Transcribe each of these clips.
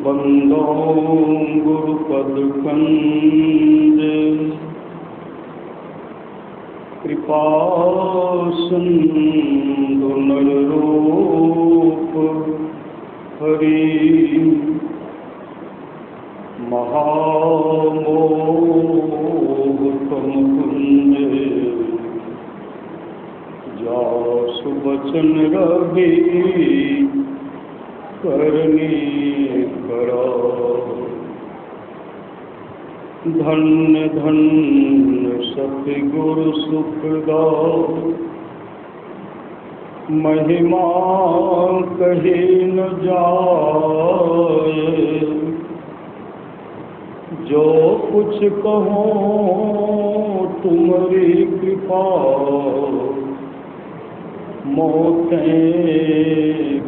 बंदो गुरुपदकंज कृपा सिंधु नररूप हरि महामोहतम कुंज जासु बचन रवि करनी करो। धन्य धन्य सतगुरु सुखदा महिमा कही न जाए। जो कुछ कहो तुम्हारी कृपा मोते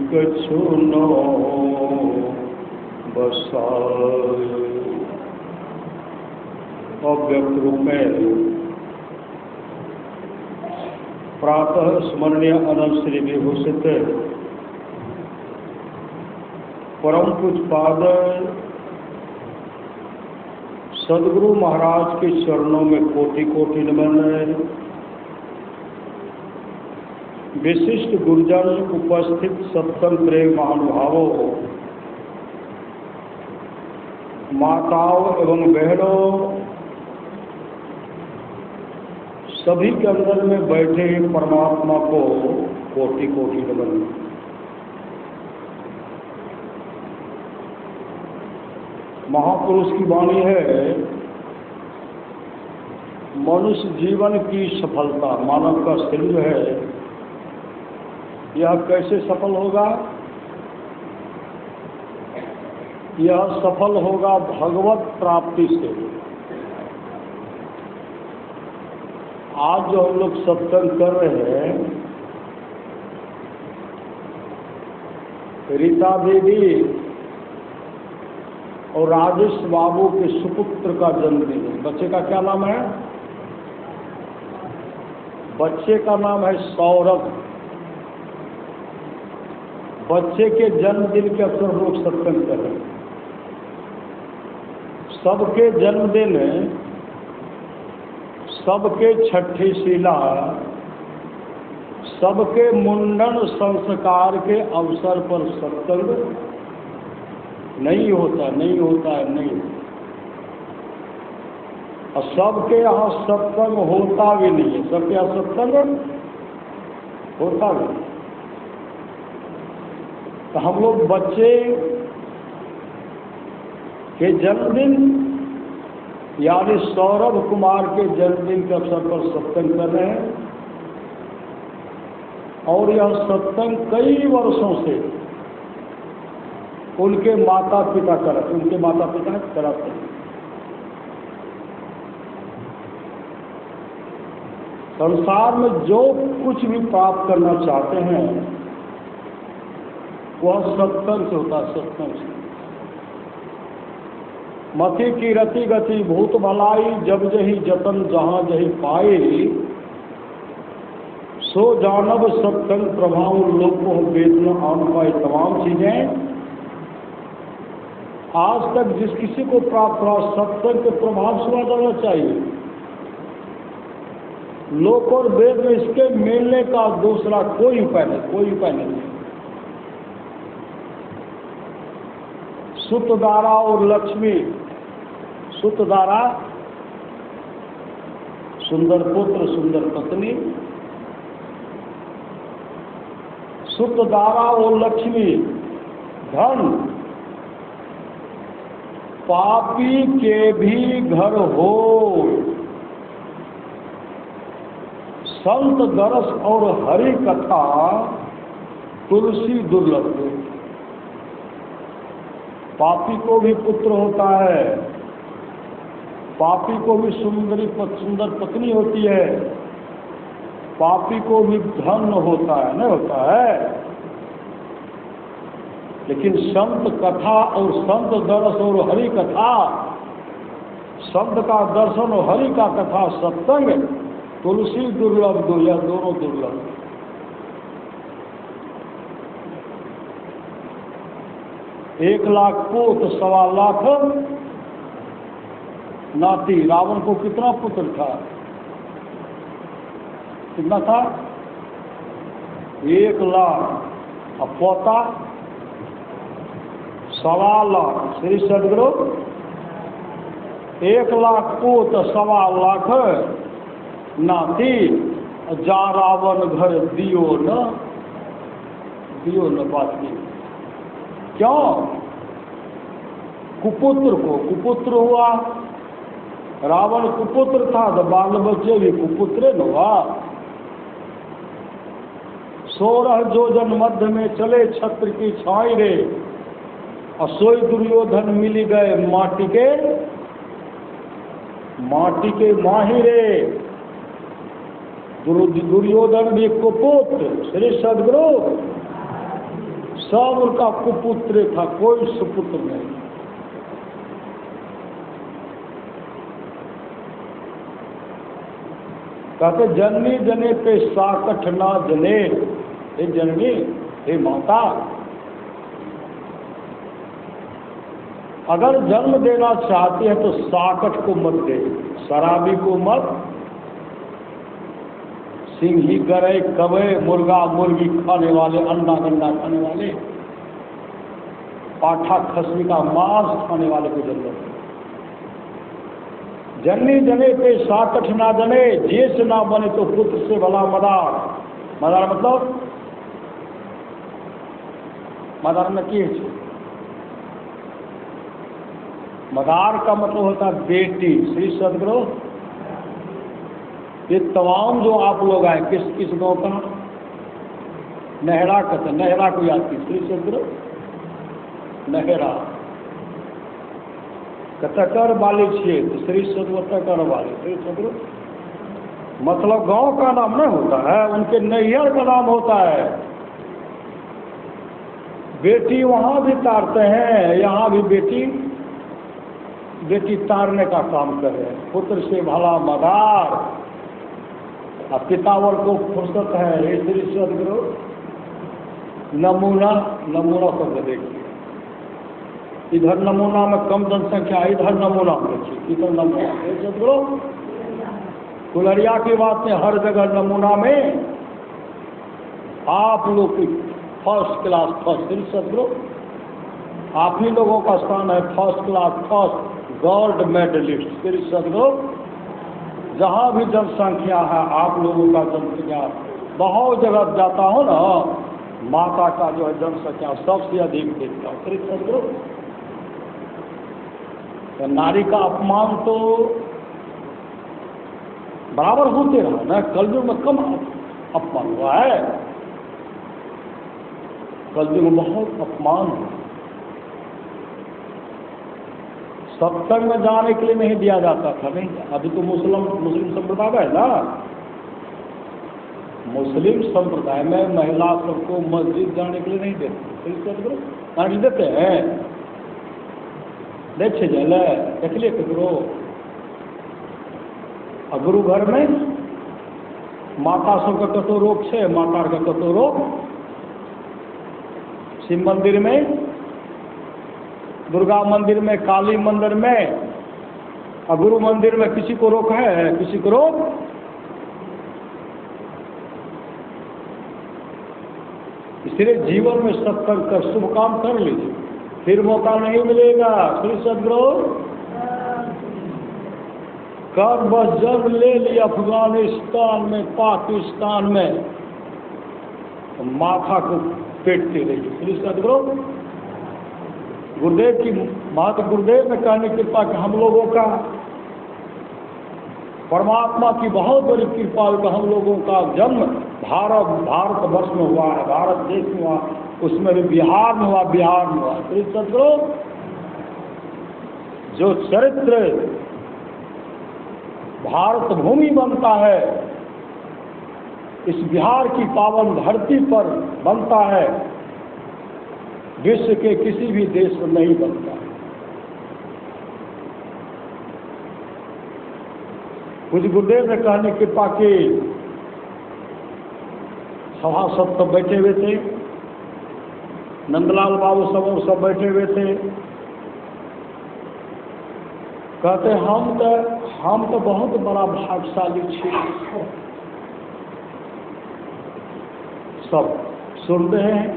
कछु न बसाए। अव्यक्त रूप में प्रातः स्मरणीय अनंत श्री विभूषित परम पूज्यपाद सदगुरु महाराज के चरणों में कोटि कोटि नमन है। विशिष्ट गुरुजन उपस्थित सत्संग प्रेम महानुभावों, माताओं एवं बहनों, सभी के अंदर में बैठे परमात्मा को कोटि कोटि नमन। महापुरुष की वाणी है, मनुष्य जीवन की सफलता मानव का शरीर है, यह कैसे सफल होगा? यह सफल होगा भगवत प्राप्ति से। आज जो हम लोग सत्संग कर रहे हैं, रीता देवी और राजेश बाबू के सुपुत्र का जन्मदिन है। बच्चे का क्या नाम है? बच्चे का नाम है सौरभ। बच्चे के जन्मदिन के अवसर पर लोग सत्संग कर रहे हैं। सबके जन्मदिन, सबके छठी शिला, सबके मुंडन संस्कार के अवसर पर सत्संग नहीं होता नहीं। और सबके यहाँ सत्संग होता भी नहीं है। सबके यहाँ सत्संग होता भी नहीं। तो हम लोग बच्चे के जन्मदिन यानी सौरभ कुमार के जन्मदिन के अवसर पर सत्संग कर रहे हैं। और यह सत्संग कई वर्षों से उनके माता पिता कराते हैं। संसार में जो कुछ भी प्राप्त करना चाहते हैं वह सत्संग से होता है। सत्संग से मति की रति गति भूत भलाई, जब जही जतन जहाँ जही पाए, सो जानब सत्संग प्रभाव लोको वेदना आन पाए। तमाम चीजें आज तक जिस किसी को प्राप्त हुआ सत्संग के प्रभाव से जाना चाहिए। लोक और वेद में इसके मिलने का दूसरा कोई उपाय नहीं। सुतदारा और लक्ष्मी, सुतदारा सुंदर पुत्र सुंदर पत्नी, सुतदारा और लक्ष्मी धन, पापी के भी घर हो। संत दरस और हरि कथा तुलसी दुर्लभ। पापी को भी पुत्र होता है, पापी को भी सुंदर पत्नी होती है, पापी को भी धन होता है, नहीं होता है। लेकिन संत कथा और संत दर्शन और हरि कथा, संत का दर्शन और हरि का कथा सत्संग, तुलसी दुर्लभ दो, या दोनों दुर्लभ। 1,00,000 पुत्र, 1,25,00,000 नाती। रावण को कितना पुत्र था? कितना था? 1,00,000। अब पोता 1,25,00,000। श्री सदगुरु 1,00,000 पुत्र, 1,25,00,000 नाती। जा रावण घर दियो न बाती। क्यों? कुपुत्र हुआ। रावण कुपुत्र था तो बाल बच्चे भी कुपुत्र न हुआ। 16 जोजन मध्य में चले छत्र की छाई रे, और सोई दुर्योधन मिली गए माटी के माही रे। दुर्योधन भी कुपुत्र। श्री सदगुरु सब उनका कुपुत्र था, कोई सुपुत्र नहीं। कहते जननी जने पे साकठ ना जने। हे जननी, हे माता, अगर जन्म देना चाहती है तो साकठ को मत दे, शराबी को मत, सिंही गरई कवे मुर्गा मुर्गी खाने वाले, अंडा गंडा खाने वाले, पाठा खसमी का मांस खाने वाले को जन्म दे। जननी जने पे साकठ ना जने, जेस ना बने तो पुत्र से भला मदार। मदार मतलब मदार में की है? मदार का मतलब होता है बेटी। श्री सदगुरु ये तमाम जो आप लोग आए किस किस गाँव का? नहरा कहते, नहरा को याद की। श्री सदगुरु नहरा कतकर वाले छे, श्री सदगुरु तकर वाले। श्री सदगुरु मतलब गांव का नाम नहीं होता है, उनके नैहर का नाम होता है। बेटी वहां भी तारते हैं, यहाँ भी बेटी तारने का काम कर रहे हैं। पुत्र से भला मदार। अब पितावर को फुर्सत है। श्री सदगुरु नमूना शब्द देखिए, इधर नमूना में कम जनसंख्या, इधर नमूना देखिए, इधर नमूना। सदगुरु कुलरिया की बात में हर जगह नमूना में आप लोग की फर्स्ट क्लास फर्स्ट। सदगुरु आप ही लोगों का स्थान है first class first, gold medalist. Shri Sadhguru जहाँ भी जनसंख्या है आप लोगों का जनसंख्या, बहुत जगह जाता हो ना, माता का जो है जनसंख्या सबसे अधिक देखता हूँ। श्री सदगुरु तो नारी का अपमान तो बराबर होते रहा ना, कलयुग में कम अपमान हुआ है, कलयुग में बहुत अपमान हुआ। सत्संग में जाने के लिए नहीं दिया जाता था। नहीं, अभी तो मुस्लिम संप्रदाय है ना, मुस्लिम संप्रदाय में महिला सबको मस्जिद जाने के लिए नहीं देते। नहीं देते हैं, देखे जल देख लिए करो। गुरु घर में माता सबके कतो रोग है, माता का कतो रोग। शिव मंदिर में, दुर्गा मंदिर में, काली मंदिर में, और गुरु मंदिर में किसी को रोक है, किसी को रोक। इसलिए जीवन में सत्संग कर शुभ काम कर लीजिए, फिर मौका नहीं मिलेगा। श्री सदगुरु कब बस जन्म ले लिया अफगानिस्तान में, पाकिस्तान में, तो माथा को पेटते रहिए। श्री सदगुरु गुरुदेव की माता गुरुदेव में कहने की कृपा कि हम लोगों का परमात्मा की बहुत बड़ी कृपा है कि हम लोगों का जन्म भारतवर्ष में हुआ है, भारत देश में हुआ, उसमें भी बिहार में हुआ, बिहार में हुआ। श्री सदगुरु जो चरित्र भारत भूमि बनता है, इस बिहार की पावन धरती पर बनता है, विश्व के किसी भी देश में नहीं बनता। कुछ गुरुदेव ने कहने कृपा की सभासद तो बैठे हुए थे, नंदलाल बाबू सब और सब बैठे हुए थे। कहते हम तो बहुत बड़ा भाग्यशाली छी। सब सुन रहे हैं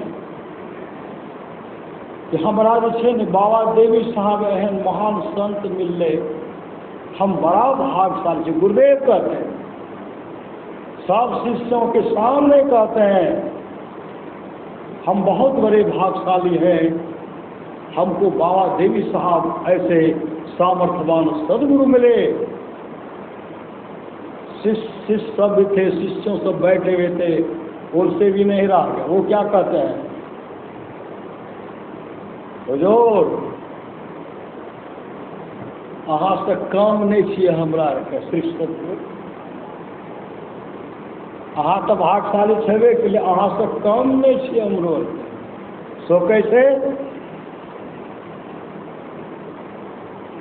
कि हमारा जो है न बाबा देवी साहब एहन महान संत मिलले, हम बड़ा भाग्यशाली छी। गुरुदेव कहते हैं, सब शिष्यों के सामने कहते हैं, हम बहुत बड़े भाग्यशाली हैं, हमको बाबा देवी साहब ऐसे सामर्थ्यवान सदगुरु मिले। शिष्य सब भी थे, शिष्यों सब बैठे हुए थे, उनसे भी नहीं रहा गया। वो क्या कहते हैं, हुजूर अहाँ से कम नहीं छिए हमरा आरके श्री सदगुरु। अहाँ तो भाग्यशाली छेबे के लिए, अहाँ से कम नहीं छिए हमरो। सो कैसे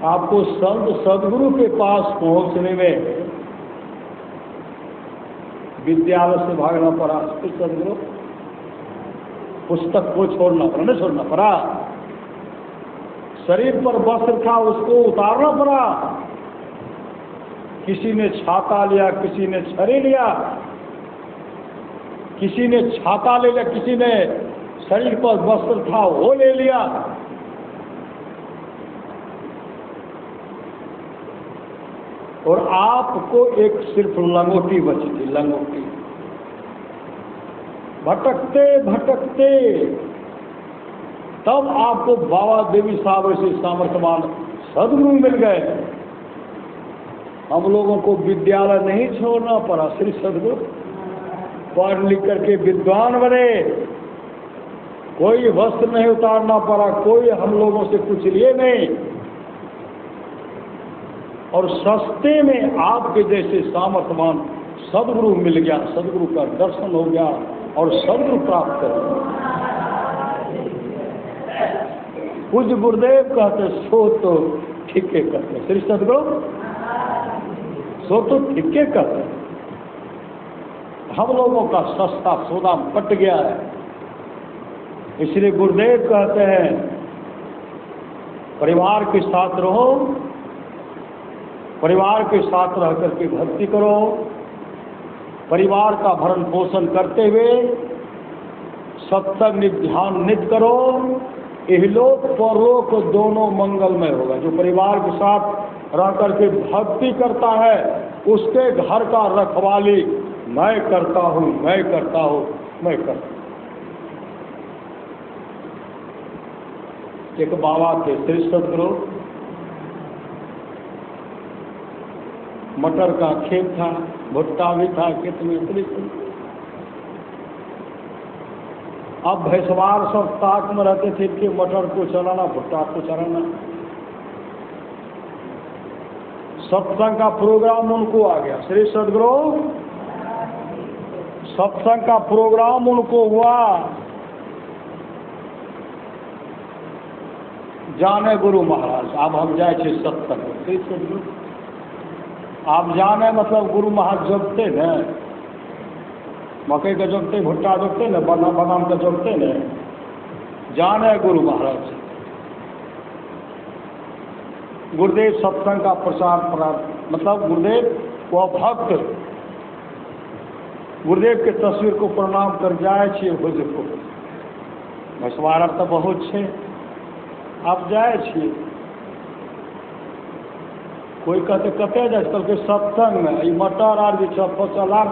आपको संत सदगुरु के पास पहुंचने में विद्यालय से भागना पड़ा, सदगुरु पुस्तक को छोड़ना पड़ा, नहीं छोड़ना पड़ा। शरीर पर वस्त्र था उसको उतारना पड़ा। किसी ने छाता लिया, किसी ने छड़ी लिया, किसी ने छाता ले लिया, किसी ने शरीर पर वस्त्र था वो ले लिया। और आपको एक सिर्फ लंगोटी बची थी, लंगोटी। भटकते भटकते तब आपको बाबा देवी साहब ऐसे सामर्थ्यवान सदगुरु मिल गए। हम लोगों को विद्यालय नहीं छोड़ना पड़ा, श्री सदगुरु पढ़ लिख करके विद्वान बने। कोई वस्त्र नहीं उतारना पड़ा, कोई हम लोगों से कुछ लिए नहीं। और सस्ते में आपके जैसे सामर्थ्यवान सदगुरु मिल गया, सदगुरु का दर्शन हो गया और सदगुरु प्राप्त कर लिया। पूज्य गुरुदेव कहते सो तो ठीके कहते, श्री सदगुरु सो तो ठीके कहते। हम लोगों का सस्ता सौदा पट गया है। इसलिए गुरुदेव कहते हैं परिवार के साथ रहो, परिवार के साथ रह करके भक्ति करो, परिवार का भरण पोषण करते हुए सत्संग ध्यान नित्य करो। इहलोक परलोक दोनों मंगलमय होगा। जो परिवार के साथ रह करके भक्ति करता है उसके घर का रखवाली मैं करता हूँ, मैं करता हूँ, मैं करता हूँ। एक बाबा थे श्री सदगुरु, मटर का खेत था, भुट्टा भी था खेत में। अब भैंसवार सब ताक में रहते थे कि मटर को चलाना, भुट्टा को चलाना। सत्संग का प्रोग्राम उनको आ गया, श्री सदगुरु सत्संग का प्रोग्राम उनको हुआ। जाने गुरु महाराज अब हम जाए थे सत्संग, श्री सदगुरु आप जाने मतलब गुरु महाराज जोगते न, मकई के जोगते, भुट्टा जोगते न, बादाम के जोगते न। जाने गुरु महाराज गुरुदेव सत्संग का प्रचार मतलब गुरुदेव वो भक्त गुरुदेव के तस्वीर को प्रणाम कर जाए छे हुजूर को। मछुआरा तो बहुत छे, आप जाए छे। कोई कहते कते जाए, कल के सत्संग में ई मटर आर भी फसल आर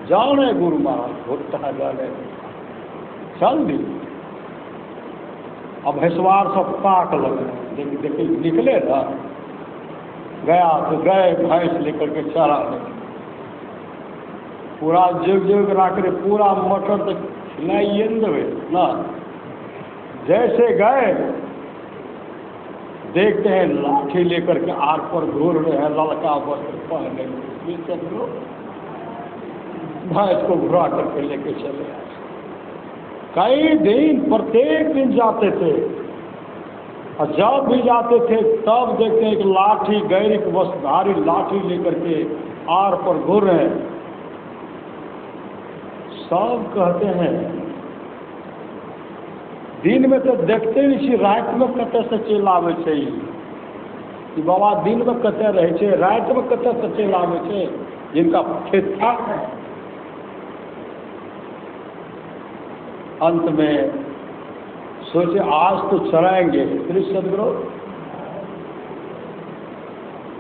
जाने गुरु महाराज भुट्टा जाने चल दी। अब भैंसवार सब ताक लगे, देखिए निकले ना, गया तो गए भैंस लेकर के चरा लगे। पूरा जुग जुग राख पूरा मटर तो खिलाइए न देवे ना। जैसे गए देखते हैं लाठी लेकर के आर पर घूर रहे हैं, लड़का वस्त्र पहने भैंस को घुरा करके लेके चले आए। कई दिन प्रत्येक दिन जाते थे, और जब भी जाते थे तब देखते हैं कि लाठी गैरिक वस्त्रधारी लाठी लेकर के आर पर घूर रहे हैं। सब कहते हैं दिन में तो देखते नहीं छी, रात में कतऽ से चलि आबै छै कि बाबा दिन में कतऽ रहै छै, रात में कतऽ से चलि आबै छै, जिनका खेत था। अंत में सोचे आज तो चराएंगे श्री सदगुरु।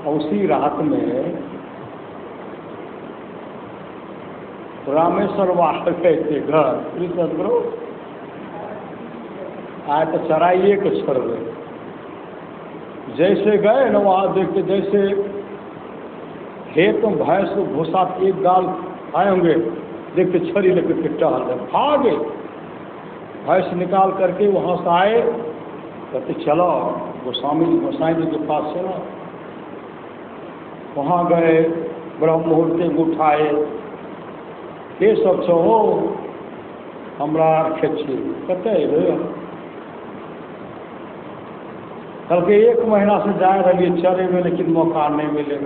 उसी रात में रामेश्वर वाह गए थे घर, श्री सदगुरु आए तो चराइए के छोड़े। जैसे गए ना वहाँ देखते जैसे खेत में भैंस को भूसा एक गाल आए होंगे, देखते छड़ी लेकर के टहल रहे, भागे। भैंस निकाल करके वहाँ से आए, कहते चलो गोसाई जी के पास चलो। वहाँ गए, ब्रह्म मुहूर्ते में उठाए, ये सब छो हमरा खेत छी, कते कल के 1 महीना से जा रही चरे में, लेकिन मौका नहीं मिले।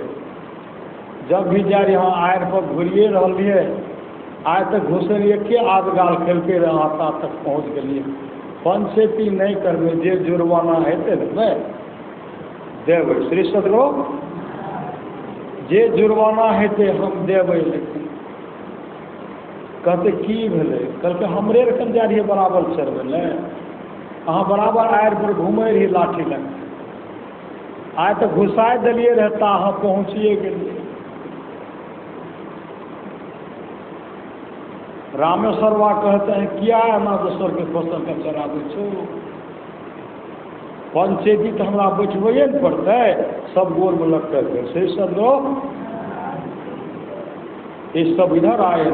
जब भी जा रही यहाँ आयर पर घुरिए रहिए, आए तक घुसलिए के आध गाल खेलते रहा तक पहुँच गलिए। पंचेती नहीं करबे, जे जुर्माना हेते ने देवे श्री सदगुरु, जे जुर्माना हेते हम देवे। लेकिन कहते की भेले, कहते हमरे रकम जा रही बराबर चढ़बे ले, अहाँ बराबर आयर पर घूमे रही लाठी लग, आए तो घुसाए दिलिए रहता, अहाँ पहुँचिए गए। रामेश्वरवा कहते हैं किया ना दोसर के फसल का चराबे छो, पंचेती तो हमरा बैठबे न पड़ते, सब गोर में लगते थे। से सब लोग ये सब इधर आए,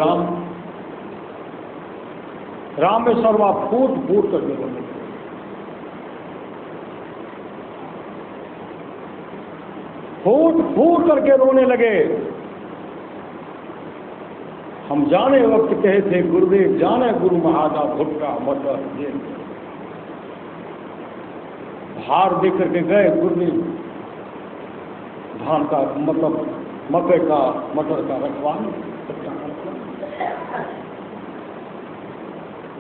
रामेश्वरवा फूट फूट करके रोने, फूट फूट करके रोने लगे। हम जाने वक्त कहे थे गुरुदेव जाने गुरु महादा भुट्टा मटर ये भार दे करके गए गुरुदेव, धान का मतलब मकई का मटर का रखवान।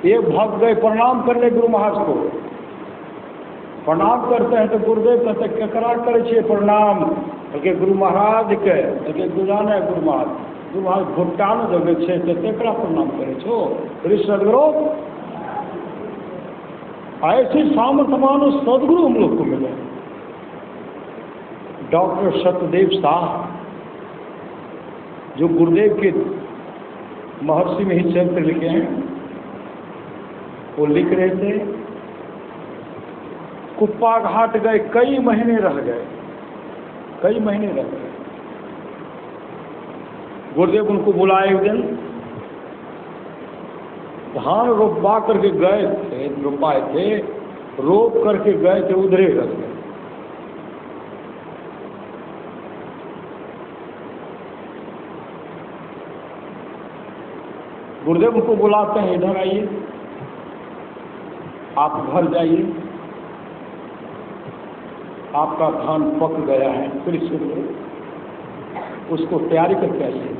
ये भाग गए प्रणाम करने गुरु महाराज को। प्रणाम करते हैं तो गुरुदेव कहते केकरा करे छे प्रणाम, के गुरु महाराज के, गुरु जाने गुरु महाराज, गुरु महाराज भुट्टा न जगह छे तो केकरा प्रणाम करे छो श्री सदगुरु। ऐसे सामर्थ्यवान सदगुरु हम लोग को मिले। डॉक्टर सत्यदेव शाह जो गुरुदेव के महर्षि में ही चरित्र लिखे हैं, वो लिख रहे थे कुप्पा घाट गए, कई महीने रह गए, कई महीने रह गए। गुरुदेव उनको बुलाए एक दिन, धान रोपवा करके गए थे, रोपाए थे, रोप करके गए थे, उधरे रह गए। गुरुदेव उनको बुलाते हैं इधर आइए, आप घर जाइए, आपका धान पक गया है, फिर उसको तैयारी करके आइए।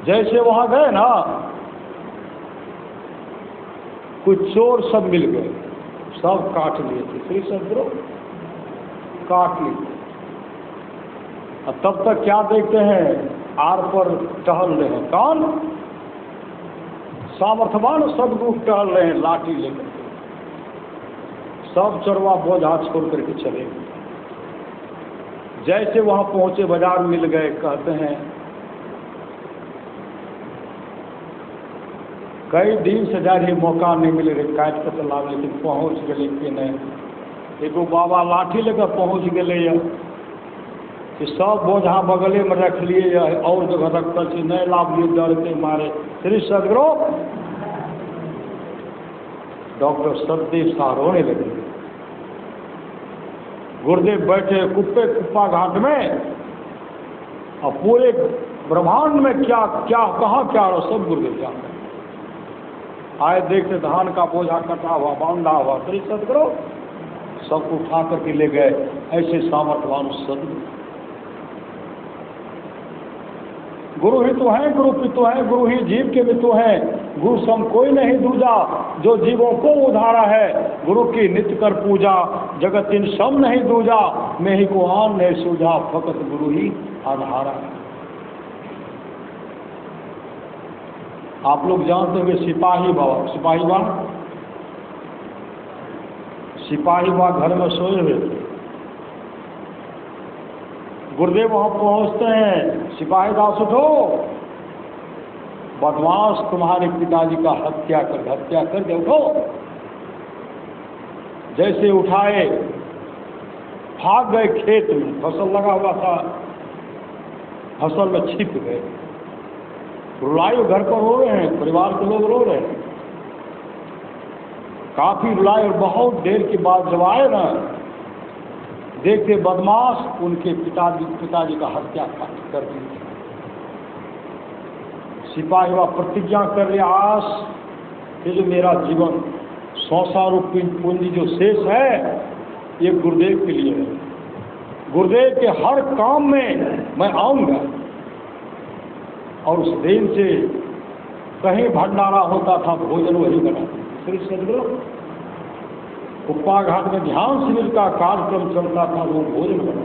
जैसे वहां गए ना, कुछ चोर सब मिल गए, सब काट लिए थे श्री सदगुरु, काट लिए। तब तक क्या देखते हैं, आर पर टहल रहे हैं, कौन सामर्थ्यवान सदगुरु टहल रहे हैं लाठी लेकर। सब चरवा बोझा छोड़ करके चले। जैसे वहां पहुंचे बाजार मिल गए, कहते हैं कई दिन से जा रही मौका नहीं मिले रहे, काट के चला, लेकिन पहुंच गए कि नहीं। एगो बाबा लाठी लेकर पहुंच गए, कि सब बोझा बगले में रख लिए, और जगह रखता चीज नहीं लाभ लिए, डर के मारे श्री सदगुरु। डॉक्टर सत्यदेव शाह रोने लगे। गुरुदेव बैठे कुप्पा घाट में, और पूरे ब्रह्मांड में क्या क्या कहाँ क्या हो सब गुरुदेव जानते। आए देखते धान का बोझा कटा हुआ, बांधा हुआ, श्री सदगुरु सबको उठा करके ले गए। ऐसे सामर्थ्यवान सदगुरु, गुरु ही तो हैं, गुरु पितु हैं, गुरु ही जीव के मितु हैं, गुरु सम कोई नहीं दूजा, जो जीवों को उधारा है, गुरु की नित्य कर पूजा, जगत इन सम नहीं दूजा, मैं ही को आन नहीं सूझा, फकत गुरु ही आधारा है। आप लोग जानते होंगे सिपाही बाबा, सिपाही बा घर में सोए हुए थे। गुरुदेव वहां पहुंचते हैं, सिपाही दास उठो, बदमाश तुम्हारे पिताजी का हत्या कर उठो। जैसे उठाए भाग गए खेत में, फसल लगा हुआ था, फसल में छिप गए। रुलाए घर पर रो रहे हैं, परिवार के लोग रो रहे हैं, काफी रुलाए। और बहुत देर के बाद जब आए ना, देखते बदमाश उनके पिताजी का हत्या कर दी। सिपाही वह प्रतिज्ञा कर लिया, आज ये जो मेरा जीवन संसार पूंजी जो शेष है, ये गुरुदेव के लिए है। गुरुदेव के हर काम में मैं आऊंगा। और उस दिन से कहीं भंडारा होता था, भोजन वही बना। श्री सदगुरु कुप्पा घाट में ध्यान शिविर का कार्यक्रम चलता था, वो भोजन बना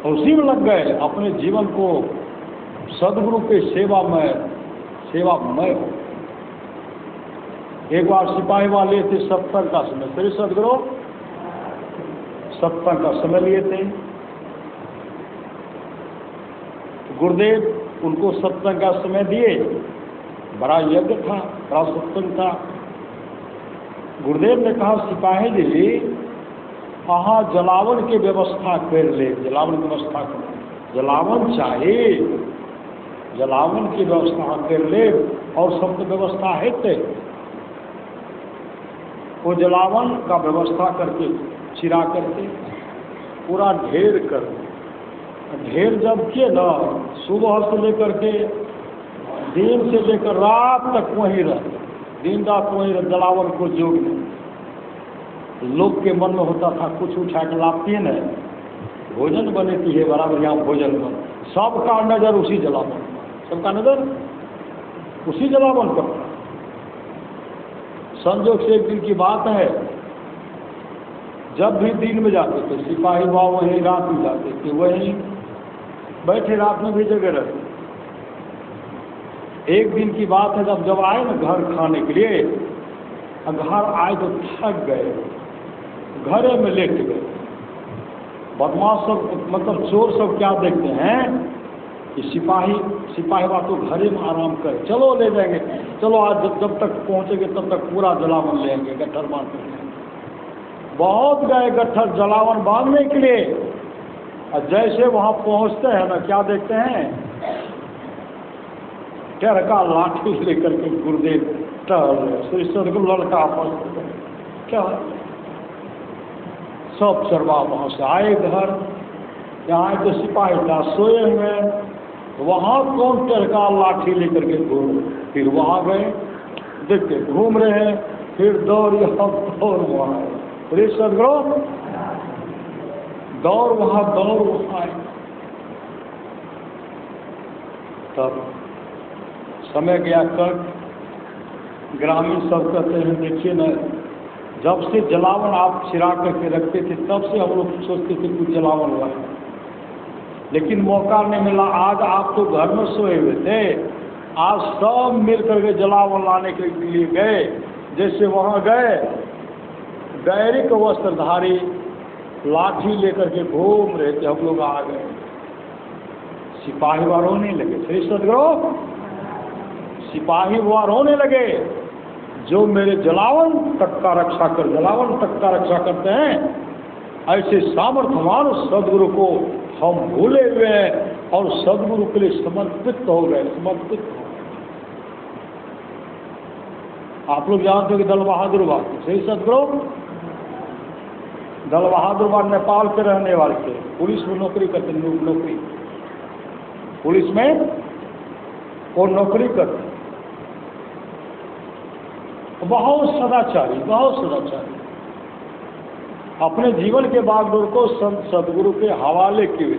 और उसी में लग गए। अपने जीवन को सदगुरु के सेवा में हो। एक बार सिपाही वाले थे सत्संग का समय, श्री सदगुरु सत्संग का समय लिए थे। गुरुदेव उनको सत्संग का समय दिए, बड़ा यज्ञ था, बड़ा सत्संग था। गुरुदेव ने कहा, सिपाही जी वहाँ जलावन की व्यवस्था कर ले, जलावन की व्यवस्था कर, जलावन चाहिए, जलावन की व्यवस्था कर ले। और सब तो व्यवस्था है थे, वो जलावन का व्यवस्था करके चिरा करके पूरा ढेर कर, ढेर जब किए ना, सुबह से लेकर के दिन से लेकर रात तक वहीं रहते, दिन रात वहीं रह, जलावन को जोड़। लोग के मन में होता था कुछ उठा के लाती है न, भोजन बनेती है, बड़ा बढ़िया भोजन बन, सबका नजर उसी जलावन, सबका नजर उसी जलावन पर। संजोग से एक दिन की बात है, जब भी दिन में जाते थे सिपाही बाबा, वहीं रात में जाते थे, वहीं बैठे रात में भी जगह रहते। एक दिन की बात है, जब आए ना घर खाने के लिए, घर आए तो थक गए, घरे में लेट गए। बदमाश सब, मतलब चोर सब क्या देखते हैं कि सिपाही बात तो घरे में आराम करे, चलो ले जाएंगे, चलो आज जब तक पहुंचेंगे तब तक पूरा जलावन लेंगे, गट्ठर बांध कर। बहुत गए गट्ठर जलावन बांधने के लिए। और जैसे वहां पहुंचते हैं ना, क्या देखते हैं, टेर का लाठी लेकर के गुरुदेव टहल, श्री सदगुरु लड़का आपस क्या सब चरवा वहां से आए घर। यहाँ तो सिपाही था सोए हुए, वहां कौन टेर का लाठी लेकर के घूम, फिर वहां गए, देखते घूम रहे हैं, फिर दौड़ यहाँ दौड़ वहां, श्री सदगुरु दौड़ वहां आए। तब समय गया कट, ग्रामीण सब कहते हैं, देखिए न, जब से जलावन आप छिरा करके रखते थे तब से हम लोग सोचते थे कुछ जलावन हुआ है, लेकिन मौका नहीं मिला। आज आप तो घर में सोए हुए थे, आज सब मिल करके जलावन लाने के लिए गए। जैसे वहाँ गए, गैरिक वस्त्रधारी लाठी लेकर के घूम रहे थे, हम लोग आ गए। सिपाही वार रोने लगे, श्री सदगुरु सिपाही वार रोने लगे, जो मेरे जलावन तक का रक्षा करते हैं, ऐसे सामर्थ्यवान सदगुरु को हम भूले हुए हैं और सदगुरु के लिए समर्पित हो गए। आप लोग जानते हो कि दल बहादुर बात, सही सदगुरु दल बहादुर बात नेपाल के रहने वाले थे, पुलिस में नौकरी करते, नौकरी पुलिस में वो नौकरी करते, बहुत सदाचारी, अपने जीवन के बागडोर को संत सदगुरु के हवाले किए,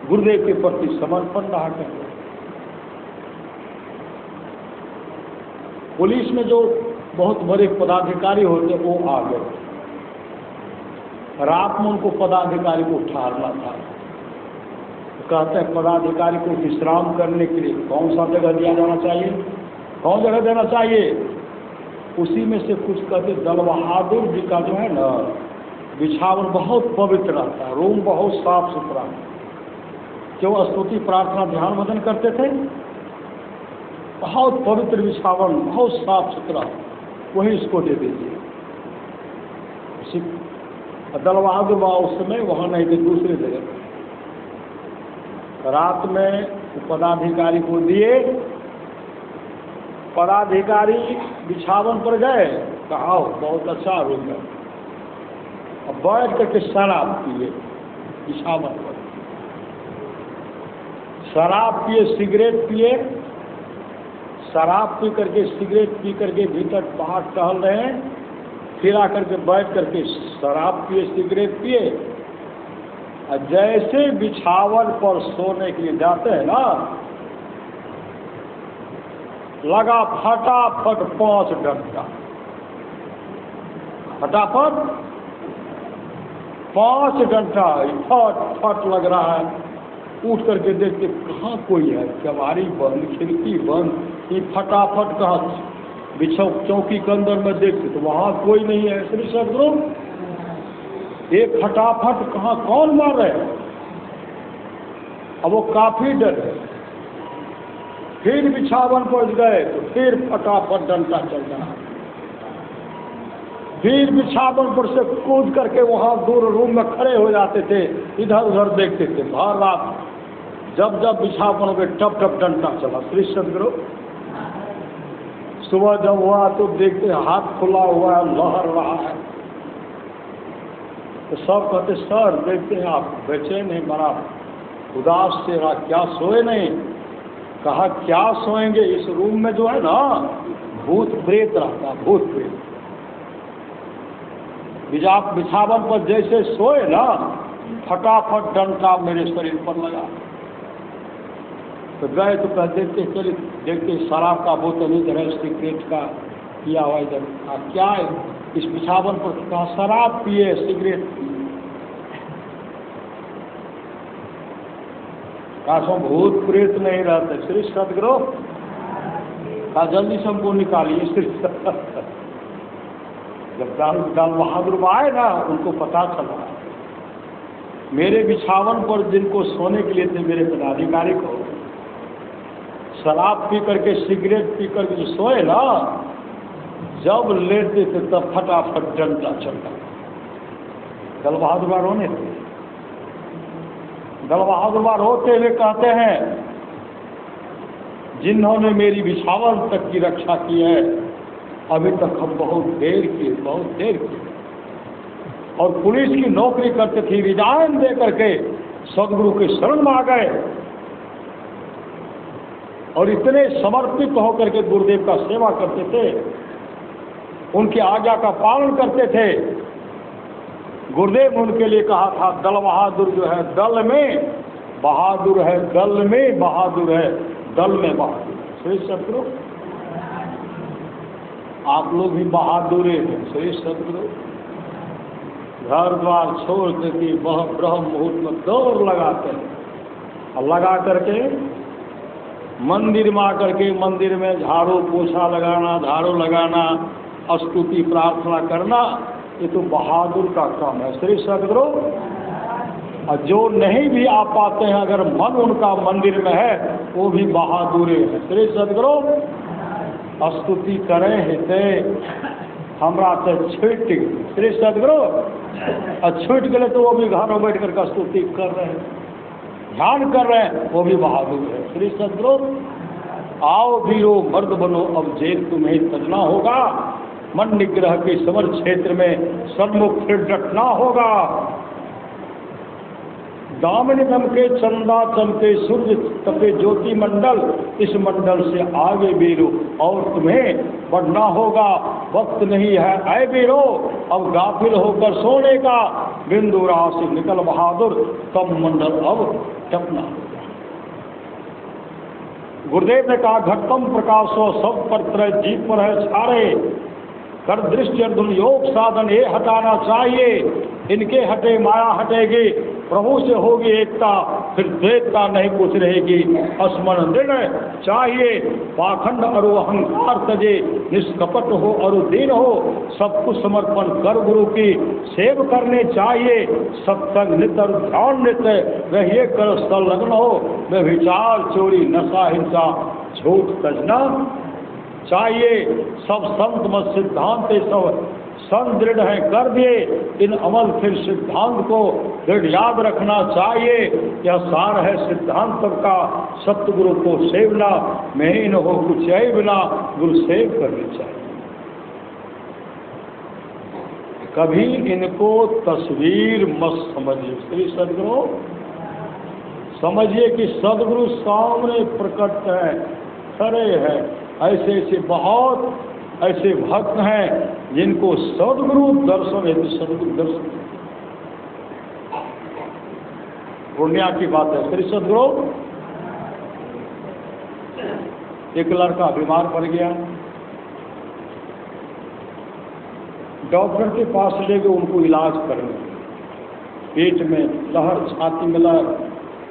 गुरुदेव के प्रति समर्पण रहा करते। पुलिस में जो बहुत बड़े पदाधिकारी होते वो आ गए। रात में उनको पदाधिकारी को ठहरना था। कहते हैं पदाधिकारी को विश्राम करने के लिए कौन सा जगह दिया जाना चाहिए, कौन जगह देना चाहिए? उसी में से कुछ कहते दल बहादुर जी का जो है ना बिछावन बहुत पवित्र रहता है, रूम बहुत साफ सुथरा। क्यों? स्तुति प्रार्थना ध्यान भजन करते थे, बहुत पवित्र बिछावन, बहुत साफ सुथरा, वही इसको दे दीजिए। दल बहादुर बाबा उस समय वहाँ नहीं थे, दूसरे जगह। रात में पदाधिकारी को दिए, पदाधिकारी बिछावन पर गए, कहा बहुत अच्छा रूम है। अब बैठ करके शराब पिए बिछावन पर, शराब पिए, सिगरेट पिए, शराब पी करके सिगरेट पी करके भीतर बाहर टहल रहे हैं, फिर आकर के बैठ करके शराब पिए, सिगरेट पिए, और जैसे बिछावन पर सोने के लिए जाते हैं ना, लगा फटाफट 5 डंडा, फटाफट 5 डंडा फट फट लग रहा है। उठ करके देखते कहाँ कोई है, केवाड़ी बंद, खिड़की बंद, ये फटाफट कहाँ चौकी के अंदर में देखते तो वहाँ कोई नहीं है। श्री सदगुरु ये फटाफट कहाँ कौन मार रहे हैं? अब वो काफी डर है। फिर बिछावन पर गए तो फिर फटाफट डंडा चल रहा है। फिर बिछावन पर से कूद करके वहाँ दूर रूम में खड़े हो जाते थे, इधर उधर देखते थे। भर रात जब जब बिछावन में टप टप डंडा चला। श्री सदगुरु सुबह जब हुआ तो देखते हाथ खुला हुआ है, लहर रहा है। तो सब कहते सर देखते हैं आप बेचैन हैं, बड़ा उदास से रहा, क्या सोए नहीं? कहा क्या सोएंगे, इस रूम में जो है ना भूत प्रेत रहता, भूत प्रेत। बिछावन पर जैसे सोए ना, फटाफट डंडा मेरे शरीर पर लगा। तो गए तो कह देखते चलिए देखते शराब का बोतल इधर है, सिगरेट का किया हुआ इधर। क्या है इस बिछावन पर? कहा शराब पिए, सिगरेट पिए। कहा भूत प्रेत नहीं रहते। श्री सदगुरु कहा जल्दी से हमको निकालिए। श्री जब दल बहादुर आए ना, उनको पता चला मेरे बिछावन पर जिनको सोने के लिए थे, मेरे पदाधिकारी को शराब पी करके सिगरेट पी करके जो सोए ना, जब लेटते थे तब फटाफट डंडा चलता। दल बहादुर रोने थे। दल बहादुर रोते हुए कहते हैं जिन्होंने मेरी बिछावन तक की रक्षा की है, अभी तक हम बहुत देर किए, बहुत देर किए। और पुलिस की नौकरी करते थे, रिजाइन दे करके सदगुरु के शरण में आ गए और इतने समर्पित होकर के गुरुदेव का सेवा करते थे, उनकी आज्ञा का पालन करते थे। गुरुदेव ने उनके लिए कहा था दल बहादुर जो है दल में बहादुर है, दल में बहादुर है, दल में बहादुर। श्री सदगुरु आप लोग भी बहादुर हैं। श्री सदगुरु घर द्वार छोड़ करके ब्रह्म मुहूर्त में दौड़ लगाते हैं और लगा करके मंदिर में आकर के मंदिर में झाड़ू पोछा लगाना, झाड़ू लगाना, स्तुति प्रार्थना करना, ये तो बहादुर का काम है। श्री सदगुरु और जो नहीं भी आ पाते हैं, अगर मन उनका मंदिर में है, वो भी बहादुर है। श्री सदगुरु स्तुति करें हेते हमरा से छूट गए। श्री सदगुरु और छूट गए तो वो भी घर में बैठ कर स्तुति कर रहे हैं, ध्यान कर रहे हैं, वो भी बहादुर है। श्री सदगुरु आओ वीरो मर्द बनो, अब जेल तुम्हें तजना होगा, मन निग्रह के समर क्षेत्र में सन्मुख फिर डटना होगा। दामिनी दमके चंदा चमके सूर्य तपे ज्योति मंडल, इस मंडल से आगे वीरो और तुम्हें बढ़ना होगा। वक्त नहीं है ऐ वीरो अब गाफिल होकर सोने का, बिंदु राह से निकल बहादुर, तब मंडल अब टपना होगा। गुरुदेव ने कहा घटतम प्रकाशो सब पर त्रय जीव पर है छारे, कर दृष्टि अर्जुन योग साधन ये हटाना चाहिए, इनके हटे माया हटेगी, प्रभु से होगी एकता, फिर द्वैतता नहीं कुछ रहेगी। स्मरण निर्णय चाहिए, पाखंड और अहंकार तजे, निष्कपट हो और दीन हो, सब कुछ समर्पण कर गुरु की सेव करने चाहिए। सत्संग नित्य और ध्यान नित्य रहिए, कर संलग्न हो, वे विचार चोरी नशा हिंसा झूठ तजना चाहिए। सब संत मत सिद्धांत सब संदृढ़ है कर दिए, इन अमल फिर सिद्धांत को दृढ़ याद रखना चाहिए। यह सार है सिद्धांत का, सतगुरु को सेवना, मैं ही न हो कुछ है बिना, गुरु सेव करनी चाहिए। कभी इनको तस्वीर मत समझिए, श्री सदगुरु समझिए कि सदगुरु सामने प्रकट है, खड़े हैं। ऐसे ऐसे बहुत ऐसे भक्त हैं जिनको सदगुरु दर्शन है, तो सदगुरु दर्शन पूर्णिया की बात है। श्री सदगुरु, एक लड़का बीमार पड़ गया, डॉक्टर के पास ले गए उनको इलाज करने, पेट में लहर, छाती में लहर,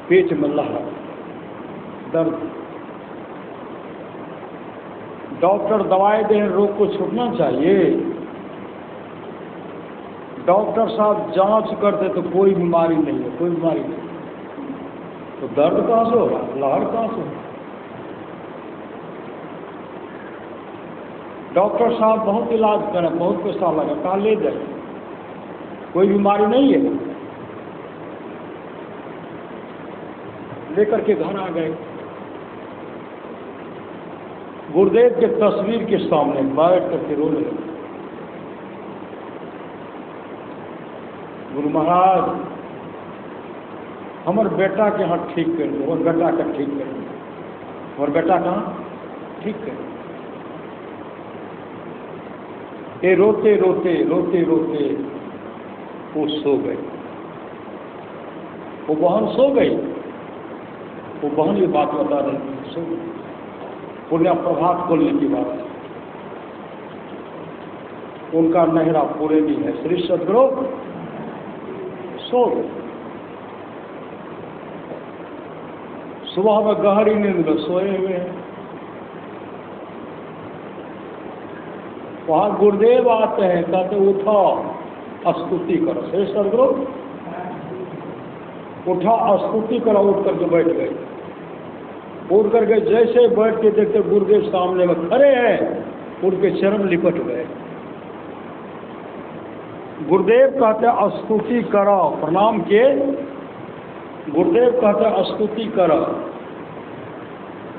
पेट में लहर, दर्द। डॉक्टर दवाई दें, रोग को छूटना चाहिए। डॉक्टर साहब जांच करते तो कोई बीमारी नहीं है, कोई बीमारी नहीं, तो दर्द कहाँ से होगा, लहर कहाँ से होगा। डॉक्टर साहब बहुत इलाज करें, बहुत पैसा लगा, कहाँ ले जाए, कोई बीमारी नहीं है, लेकर के घर आ गए। गुरुदेव के तस्वीर के सामने बैठ करके रोने लगे। गुरु महाराज, हमारे बेटा के यहाँ ठीक कर दो, और बेटा का ठीक कर दो, और बेटा कहाँ ठीक कर दो। ये रोते रोते रोते रोते वो सो गए, वो बहन सो गई, वो बहन ये बात बता रही सो गई। पुण्य प्रभात खोलने की बात, उनका नहरा पूरे भी है। श्री सदगुरु सो गए, सुबह में गहरी नींद में सोए हुए हैं। वहां गुरुदेव आते हैं, कहते उठो स्तुति करो। श्री सदगुरु उठा स्तुति करो, उठ करके बैठ गए। उठ करके जैसे बैठ के देखते गुरुदेव सामने में खड़े हैं, उनके चरण लिपट गए। गुरुदेव कहते स्तुति करो, प्रणाम किए। गुरुदेव कहते स्तुति करो।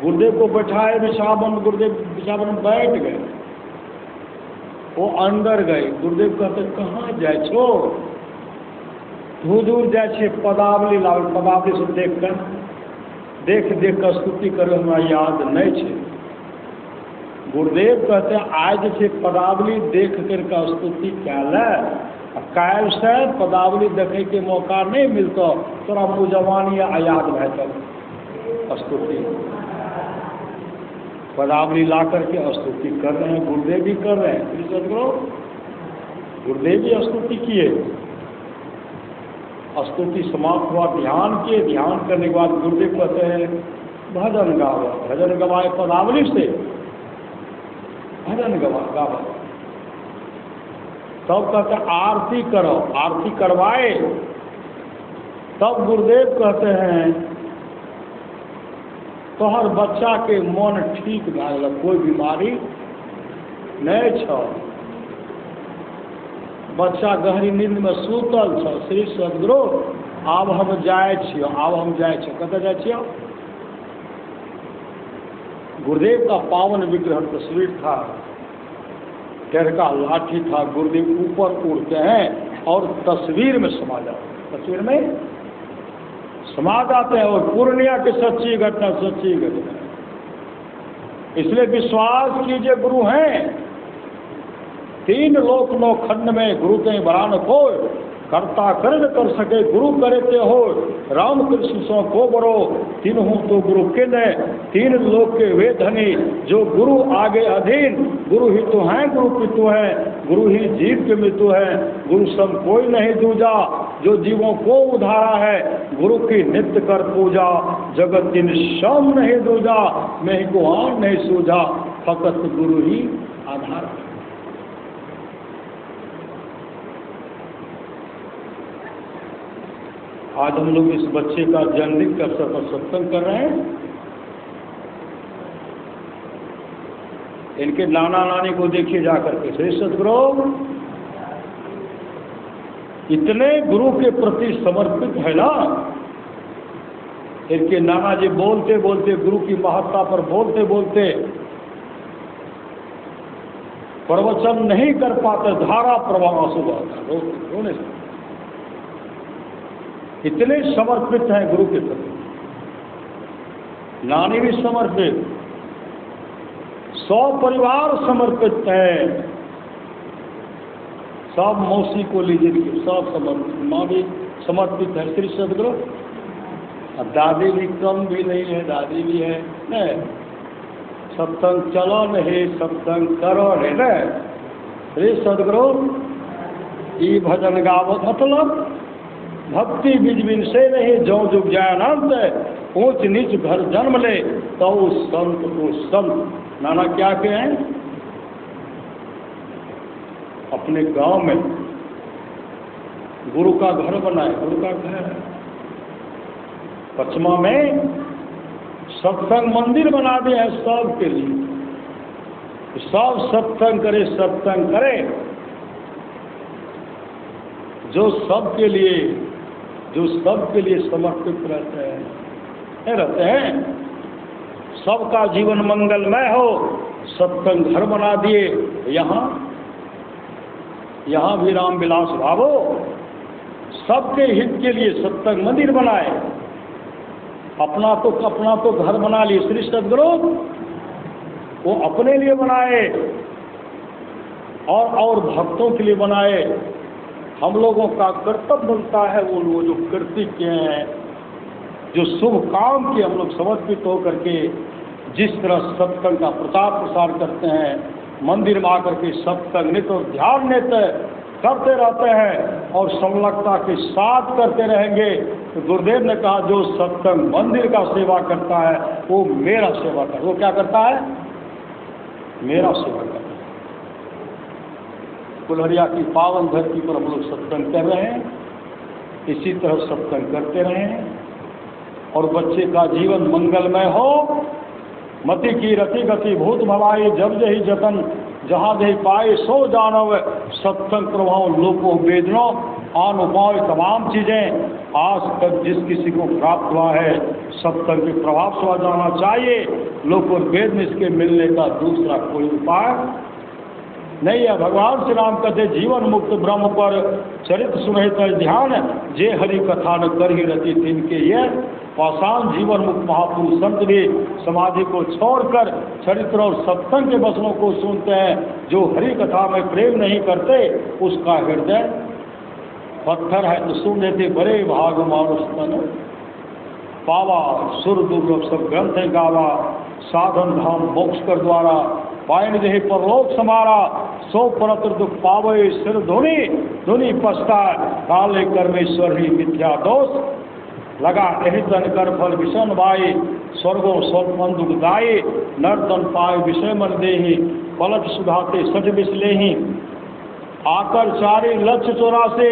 गुरुदेव को बैठाए बिछावन, गुरुदेव बिछावन में बैठ गए। वो अंदर गए। गुरुदेव कहते कहाँ जाए छो, दूर जाए छे, पदावली लाओ, पदावली से देख कर देख देख कर स्तुति करो, हमरा याद नहीं छे। गुरुदेव कहते आज से पदावली देख करके स्तुति कैले, काल से पदावली देखे के मौका नहीं मिलता, तोरा मुजवानी याद भैतल स्तुति। पदावली ला करके स्तुति कर रहे हैं, गुरुदेव भी कर रहे हैं। श्री सदगुरु गुरुदेव भी स्तुति किए। स्तुति समाप्त हुआ, ध्यान किए। ध्यान करने के बाद गुरुदेव कहते हैं भजन गाओ। भजन गवाए पदावली से, भजन गावा। तब कहते आरती करो, आरती करवाए। तब गुरुदेव कहते हैं तोहर बच्चा के मन ठीक भए गेल, कोई बीमारी नहीं छ, बच्चा गहरी नींद में सुतल छ। श्री सदगुरु आब हम जाए छियो, आब हम जाए छियो। कतऽ जाए छियो? गुरुदेव का पावन विग्रह तस्वीर था, टेढ़ का लाठी था। गुरुदेव ऊपर उड़ते हैं और तस्वीर में समा जाते, तस्वीर में समा जाते हैं। और पूर्णिया की सच्ची घटना, सच्ची घटना। इसलिए विश्वास कीजिए गुरु हैं। 3 लोक 9 खंड में गुरु के बड़ा न कोई, कर्ता कर न कर सके गुरु करे ते हो, राम कृष्ण सो को बरो, तीनों तो गुरु के ने, तीन लोक के वे धनी, जो गुरु आगे अधीन, गुरु ही तो हैं गुरु पितु हैं, गुरु ही जीव के मितु है, गुरु सब कोई नहीं दूजा, जो जीवों को उधारा है, गुरु की नित्य कर पूजा, जगत दिन श्याम नहीं दूजा, मैं ही को आन नहीं सूझा, फकत गुरु ही आधार। आज हम लोग इस बच्चे का जन्मदिन के अवसर पर सत्संग कर रहे हैं। इनके नाना नानी को देखिए जाकर के, श्री सद्गुरु इतने गुरु के प्रति समर्पित है ना। इनके नाना जी बोलते बोलते गुरु की महत्ता पर बोलते बोलते प्रवचन नहीं कर पाते, धारा प्रवाह सुबह रोने से। इतने समर्पित हैं गुरु के प्रति। नानी भी समर्पित, 100 परिवार समर्पित है, सब मौसी को लीजिए, सब समर्पित, माँ भी समर्पित है श्री सद्गुरु। अब दादी भी कम भी नहीं है, दादी भी है न। सत्संग चलो नहीं, सत्संग करो नहीं न। श्री सद्गुरु ई भजन गावत, मतलब भक्ति बीज बिन से नहीं, जो जुग जाय अनंत, ऊंच नीच घर जन्म ले, तो संत को संत। नाना क्या के हैं, अपने गांव में गुरु का घर बनाए, गुरु का घर है। पचमा में सत्संग मंदिर बना दिया है सबके लिए, सब सत्संग करे, सत्संग करे, जो सबके लिए समर्पित रहते हैं, सबका जीवन मंगलमय हो, सत्संग घर बना दिए। यहाँ भी राम विलास भावो, सबके हित के लिए सत्संग मंदिर बनाए। अपना तो घर बना लिए श्री सद्गुरु, वो अपने लिए बनाए और भक्तों के लिए बनाए। हम लोगों का कर्तव्य बनता है वो जो कृति के हैं, जो शुभ काम के हम लोग समर्पित होकर के जिस तरह सत्संग का प्रचार प्रसार करते हैं, मंदिर में आकर के सत्संग नित्य और ध्यान नित्य करते रहते हैं और संलग्नता के साथ करते रहेंगे। तो गुरुदेव ने कहा जो सत्संग मंदिर का सेवा करता है वो मेरा सेवा करता है। वो क्या करता है? मेरा सेवा करता है। कुल्हरिया की पावन धरती पर हम लोग सत्संग कर रहे हैं, इसी तरह सत्संग करते रहें और बच्चे का जीवन मंगलमय हो। मति की रति गति भूत भवाई, जब जही जतन जहाँ दही पाए सो जानव। सत्संग प्रभाव लोको वेदनो आन उपाय तमाम चीज़ें आज तक जिस किसी को प्राप्त हुआ है सत्संग के प्रभाव से जाना चाहिए। लोक और वेद में इसके मिलने का दूसरा कोई उपाय नहीं है। भगवान श्री राम कहते जीवन मुक्त ब्रह्म पर चरित्र सुनहित ध्यान, जे हरि कथा न कर ही रति तिनके ये। पाषाण जीवन मुक्त महापुरुष संत भी समाधि को छोड़कर चरित्र और सत्संग के वचनों को सुनते हैं। जो हरि कथा में प्रेम नहीं करते उसका हृदय पत्थर है। तो सुन लेते बड़े भाग मानुष तन पावा, सुर दुर्लभ सब ग्रंथ गावा। साधन धाम मोक्ष कर द्वारा, पायन देहि परलोक समारा। सो परत्र दुख पावे सिर धुनि, धुनि पछताए काले कर्मेश्वर ही मिथ्या दोष। लगा यही तन कर फल विषण बाई, स्वर्गो स्वल्पन दुखदायी। नर्तन पाए विषय मन देहि, पलट सुधाते सठ बिसलेहि। आकर चारी लक्ष्य 84,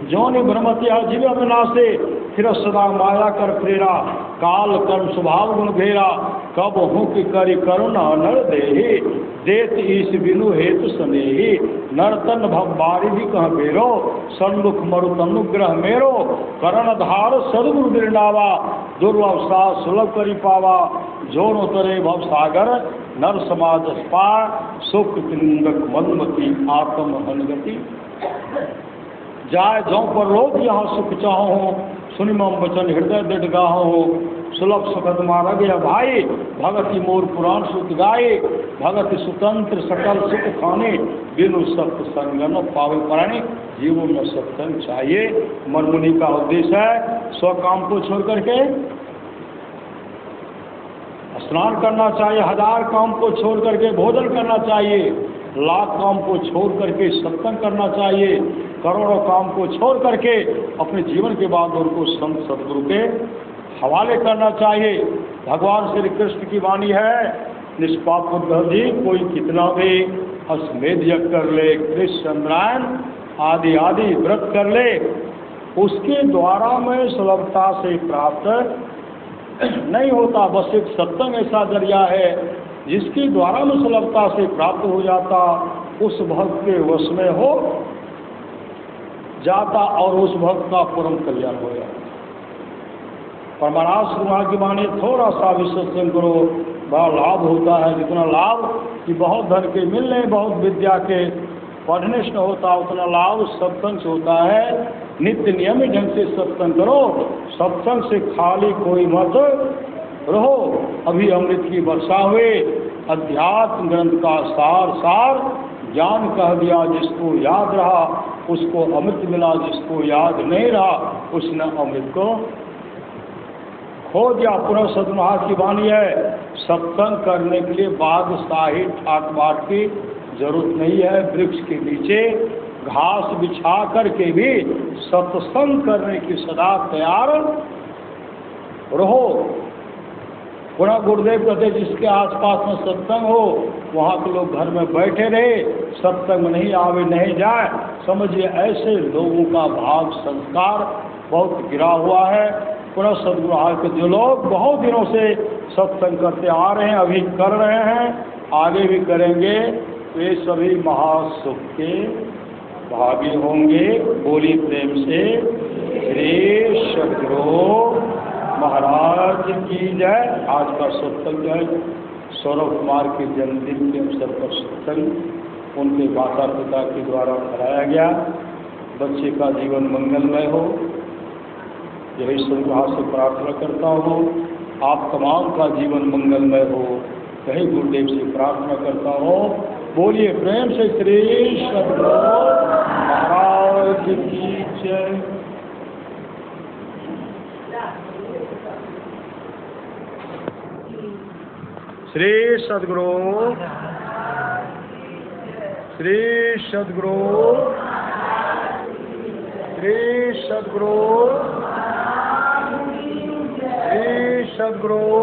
जोनि भ्रमत्या जीव विनाशे। फिर सदा माया कर प्रेरा, काल कर्म स्वभाव गुण घेरा। कब हूँ कि करी करुणा नर देहि, देत ईश बिनु हेतु स्नेही। नरतन भव बारी भी कह बेरो, सन्मुख मरुत अनुग्रह मेरो। करण धार सदगुरु बिरनावा, दुर्लभ सा सुलभ करी पावा। जोन उतरे भव सागर, नर समाज पार। सुख तिंगक मदमती आत्म हनगति। जाय जो पर लोग यहाँ सुख चाहो, सुनि मम वचन हृदय दृढ़ गाहो। सुलभ सुखद मार्ग या भाई, भगति मोर पुराण सुत गाये, भगति स्वतंत्र सकल सुख खाने, बिनु सत्संग न पावे प्राणी। जीवन में सत्संग चाहिए। मनमुनि का उद्देश्य है स्व काम को छोड़ करके स्नान करना चाहिए, 1000 काम को छोड़ करके भोजन करना चाहिए, लाख काम को छोड़ करके सत्संग करना चाहिए, करोड़ों काम को छोड़ करके अपने जीवन के बाद उनको संत सदगुरु के हवाले करना चाहिए। भगवान श्री कृष्ण की वाणी है, निष्पाप बुद्धि कोई कितना भी अश्वमेध यज्ञ कर ले, कृष्ण चंद्रायन आदि आदि व्रत कर ले, उसके द्वारा में सुलभता से प्राप्त नहीं होता। बस एक सत्संग ऐसा जरिया है जिसके द्वारा में सुलभता से प्राप्त हो जाता, उस भक्त के वश में हो जाता और उस भक्त का परम कल्याण हो जाता। परमानाथ श्री की वाणी थोड़ा सा भी सत्संग करो, बड़ा लाभ होता है। जितना लाभ कि बहुत धन के मिलने, बहुत विद्या के पढ़ने से होता, उतना लाभ सत्संग से होता है। नित्य नियमित ढंग से सत्संग करो, सत्संग से खाली कोई मत रहो। अभी अमृत की वर्षा हुए, अध्यात्म ग्रंथ का सार सार ज्ञान कह दिया, जिसको याद रहा उसको अमृत मिला, जिसको याद नहीं रहा उसने अमृत को खो दिया। पुनः सदमहा की वाणी है, सत्संग करने के लिए बादशाही ठाट बाट की जरूरत नहीं है। वृक्ष के नीचे घास बिछा करके भी सत्संग करने की सदा तैयार रहो। पुनः गुरुदेव कहते जिसके आसपास में सत्संग हो वहाँ के लोग घर में बैठे रहे, सत्संग में नहीं आवे नहीं जाए, समझिए ऐसे लोगों का भाव संस्कार बहुत गिरा हुआ है। पुनः सदगुरु के जो लोग बहुत दिनों से सत्संग करते आ रहे हैं, अभी कर रहे हैं, आगे भी करेंगे, वे सभी महासुख के भागी होंगे। बोली प्रेम से श्री सदगुरु महाराज की जय। आज का सत्संग है सौरभ कुमार के जन्मदिन के अवसर पर सत्संग उनके माता पिता के द्वारा कराया गया। बच्चे का जीवन मंगलमय हो, यही सदगुरु से प्रार्थना करता हूँ। आप तमाम का जीवन मंगलमय हो, यही गुरुदेव से प्रार्थना करता हूँ। बोलिए प्रेम से श्री सदगुरु महाराज की जय। श्री सदगुरु श्री सदगुरु श्री सदगुरु श्री सदगुरु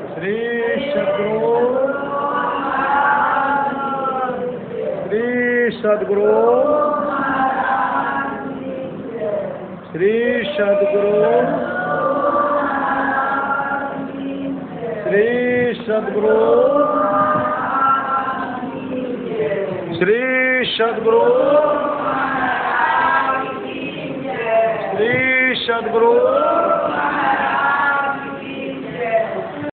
श्री सदगुरु श्री सदगुरु श्री सदगुरु श्री सदगुरु श्री सदगुरु श्री सदगुरु श्री सदगुरु